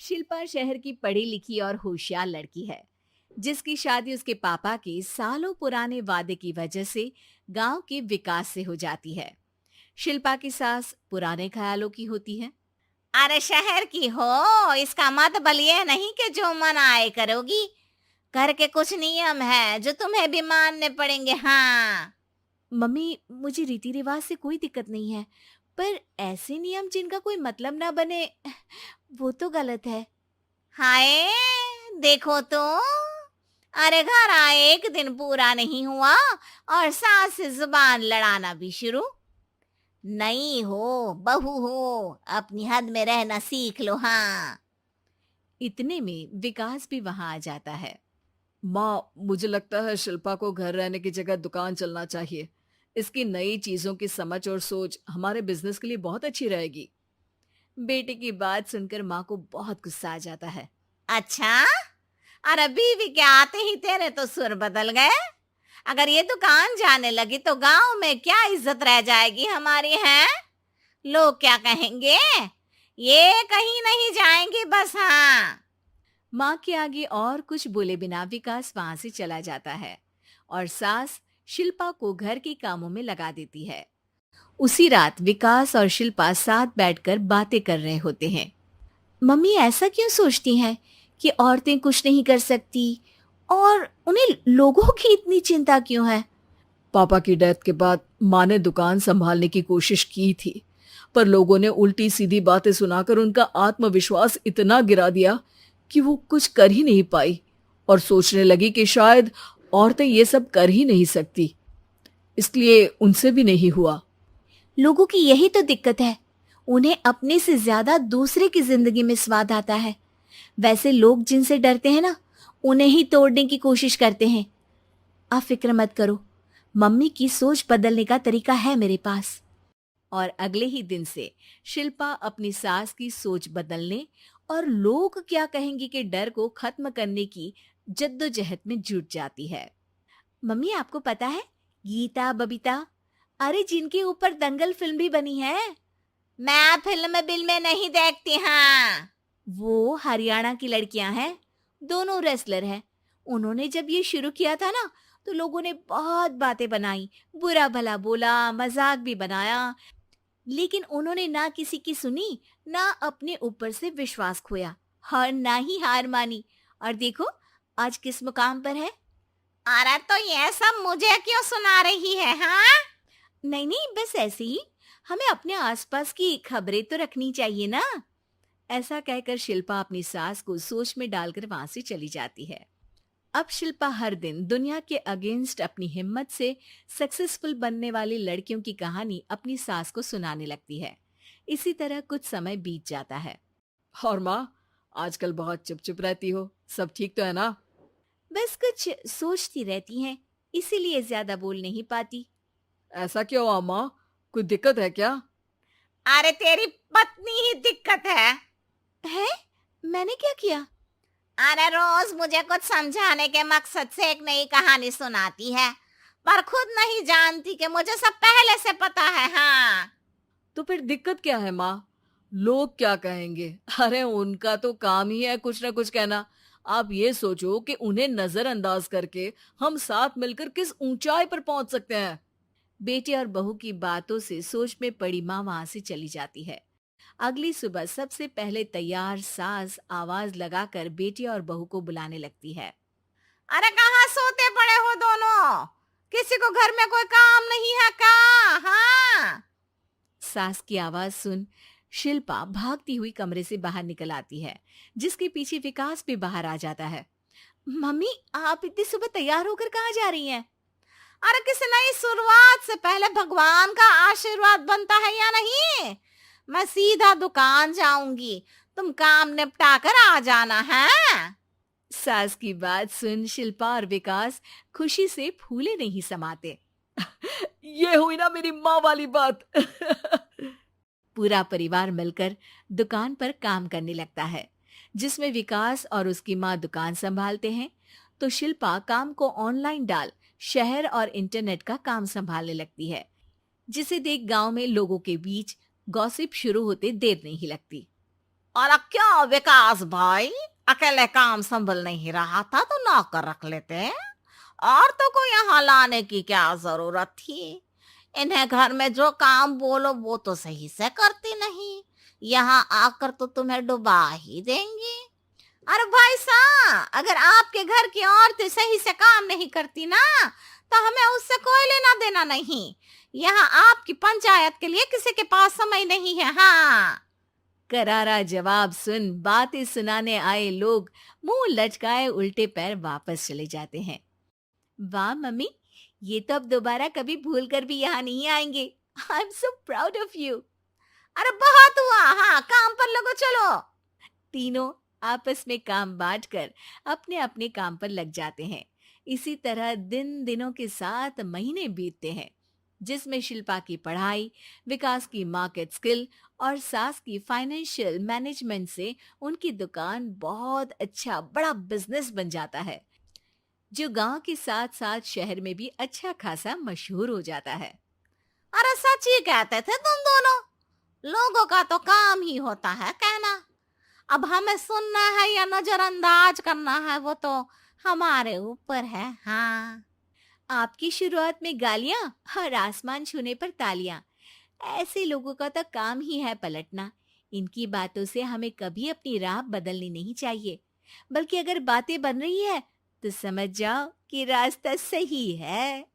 शिल्पा शहर की पढ़ी लिखी और होशियार लड़की है, जिसकी शादी उसके पापा के सालों पुराने वादे की वजह से गांव के विकास से हो जाती है। शिल्पा की सास पुराने ख्यालों की होती है। अरे शहर की हो, इसका मतलब ये नहीं कि जो मन आए करोगी। घर के कुछ नियम है जो तुम्हें भी मानने पड़ेंगे। हाँ। मम्मी, मुझे रीति रिवाज से कोई दिक्कत नहीं है, पर ऐसे नियम जिनका कोई मतलब ना बने, वो तो गलत है। हाय, देखो तो। अरे घर आए एक दिन पूरा नहीं हुआ और सास से जुबान लड़ाना भी शुरू। नई हो, बहू हो, अपनी हद में रहना सीख लो। हाँ। इतने में विकास भी वहां आ जाता है। माँ, मुझे लगता है शिल्पा को घर रहने की जगह दुकान चलना चाहिए। इसकी नई चीजों की समझ और सोच हमारे बिजनेस के लिए बहुत अच्छी रहेगी। बेटे की बात सुनकर माँ को बहुत गुस्सा आ जाता है। अच्छा, अरे बीवी के आते ही तेरे तो सुर बदल गए। अगर ये दुकान जाने लगी तो गांव में क्या इज्जत रह जाएगी हमारी है। लोग क्या कहेंगे। ये कहीं नहीं जाएंगी बस। हाँ। माँ के आगे और कुछ बोले बिना विकास वहां से चला जाता है और सास शिल्पा को घर के कामों में लगा देती है। उसी रात विकास और शिल्पा साथ बैठकर बातें कर रहे होते हैं। मम्मी ऐसा क्यों सोचती हैं कि औरतें कुछ नहीं कर सकती, और उन्हें लोगों की इतनी चिंता क्यों है? पापा की डेथ के बाद माँ ने दुकान संभालने की कोशिश की थी, पर लोगों ने उल्टी सीधी बातें सुनाकर उनका आत्मविश्वास इतना गिरा दिया कि वो कुछ कर ही नहीं पाई और सोचने लगी कि शायद औरतें ये सब कर ही नहीं सकती। इसलिए उनसे भी नहीं हुआ। लोगों की यही तो दिक्कत है, उन्हें अपने से ज्यादा दूसरे की जिंदगी में स्वाद आता है। वैसे लोग जिनसे डरते हैं ना, उन्हें ही तोड़ने की कोशिश करते हैं। आप फिक्र मत करो, मम्मी की सोच बदलने का तरीका है मेरे पास। और अगले ही दिन से शिल्पा अपनी सास की सोच बदलने और लोग क्या कहेंगे के डर को खत्म करने की जद्दोजहद में जुट जाती है। मम्मी, आपको पता है, गीता बबीता, अरे जिनके ऊपर दंगल फिल्म भी बनी है, मैं फिल्म बिल में नहीं देखती। हाँ। वो हरियाणा की लड़कियां हैं। दोनों रेसलर हैं। उन्होंने जब ये शुरू किया था ना, तो लोगों ने बहुत बातें बनाई, बुरा भला बोला, मजाक भी बनाया, लेकिन उन्होंने ना किसी की सुनी, ना अपने ऊपर से विश्वास खोया और ना ही हार मानी। और देखो आज किस मुकाम पर है। अरे तो ये सब मुझे क्यों सुना रही है। हाँ। नहीं नहीं, बस ऐसे ही, हमें अपने आसपास की खबरें तो रखनी चाहिए ना। ऐसा कहकर शिल्पा अपनी सास को सोच में डालकर वहां से चली जाती है। अब शिल्पा हर दिन दुनिया के अगेंस्ट अपनी हिम्मत से सक्सेसफुल बनने वाली लड़कियों की कहानी अपनी सास को सुनाने लगती है। इसी तरह कुछ समय बीत जाता है। और माँ, आजकल बहुत चुप चुप रहती हो, सब ठीक तो है ना? बस कुछ सोचती रहती हैं, इसीलिए ज्यादा बोल नहीं पाती। ऐसा क्यों हुआ माँ? कोई दिक्कत है क्या? अरे तेरी पत्नी ही दिक्कत है। है? मैंने क्या किया? अरे रोज मुझे कुछ समझाने के मकसद से एक नई कहानी सुनाती है, पर खुद नहीं जानती कि मुझे सब पहले से पता है। हाँ। तो फिर दिक्कत क्या है माँ? लोग क्या कहेंगे? अरे उनका तो काम ही है कुछ ना कुछ कहना। आप ये सोचो कि उन्हें नजरअंदाज करके हम साथ मिलकर किस ऊंचाई पर पहुंच सकते हैं। बेटे और बहू की बातों से सोच में पड़ी माँ वहां से चली जाती है। अगली सुबह सबसे पहले तैयार सास आवाज लगाकर बेटी और बहू को बुलाने लगती है। अरे कहाँ सोते पड़े हो दोनों? किसी को घर में कोई काम नहीं है का? हाँ। सास की आवाज सुन शिल्पा भागती हुई कमरे से बाहर निकल आती है, जिसके पीछे विकास भी बाहर आ जाता है। मम्मी, आप इतनी सुबह तैयार होकर कहाँ जा रही हैं? अरे किसी नई शुरुआत से पहले भगवान का आशीर्वाद बनता है या नहीं? मैं सीधा दुकान जाऊंगी, तुम काम निपटा कर आ जाना है। सास की बात सुन शिल्पा और विकास खुशी से फूले नहीं समाते। ये हुई ना मेरी माँ वाली बात। पूरा परिवार मिलकर दुकान पर काम करने लगता है, जिसमें विकास और उसकी माँ दुकान संभालते हैं, तो शिल्पा काम को ऑनलाइन डाल शहर और इंटरनेट का काम संभालने लगती है, जिसे देख गांव में लोगों के बीच गॉसिप शुरू होते देर नहीं लगती। और क्या विकास भाई, अकेले काम संभल नहीं रहा था तो नौकर रख लेते। औरतों को यहाँ लाने की क्या जरूरत थी? इन्हें घर में जो काम बोलो वो तो सही से करती नहीं, यहाँ आकर तो तुम्हें डुबा ही देंगी। अरे भाई साहब, अगर आपके घर की औरतें सही से काम नहीं करती ना, तो हमें उससे कोई लेना देना नहीं। यहाँ आपकी पंचायत के लिए किसी के पास समय नहीं है। हाँ, करारा जवाब सुन बातें सुनाने आए लोग मुंह लटकाए उल्टे पैर वापस चले जाते हैं। वाह मम्मी, ये तो अब दोबारा कभी भूल कर भी यहाँ नहीं आएंगे। I am so proud of you. अरे बहुत हुआ, हाँ काम पर लगो चलो। तीनों आपस में काम बांटकर अपने अपने काम पर लग जाते हैं। इसी तरह दिन दिनों के साथ महीने बीतते हैं, जिसमें शिल्पा की पढ़ाई, विकास की मार्केट स्किल और सास की फाइनेंशियल मैनेजमेंट से उनकी दुकान बहुत अच्छा बड़ा बिजनेस बन जाता है, जो गांव के साथ साथ शहर में भी अच्छा खासा मशहूर हो जाता है। अरे सच ही कहते थे तुम दोनों, लोगों का तो काम ही होता है कहना। अब हमें सुनना है या नजरअंदाज करना है वो तो हमारे ऊपर है। हाँ, आपकी शुरुआत में गालियां और आसमान छूने पर तालियां, ऐसे लोगों का तो काम ही है पलटना। इनकी बातों से हमें कभी अपनी राह बदलनी नहीं चाहिए, बल्कि अगर बातें बन रही है तो समझ जाओ कि रास्ता सही है।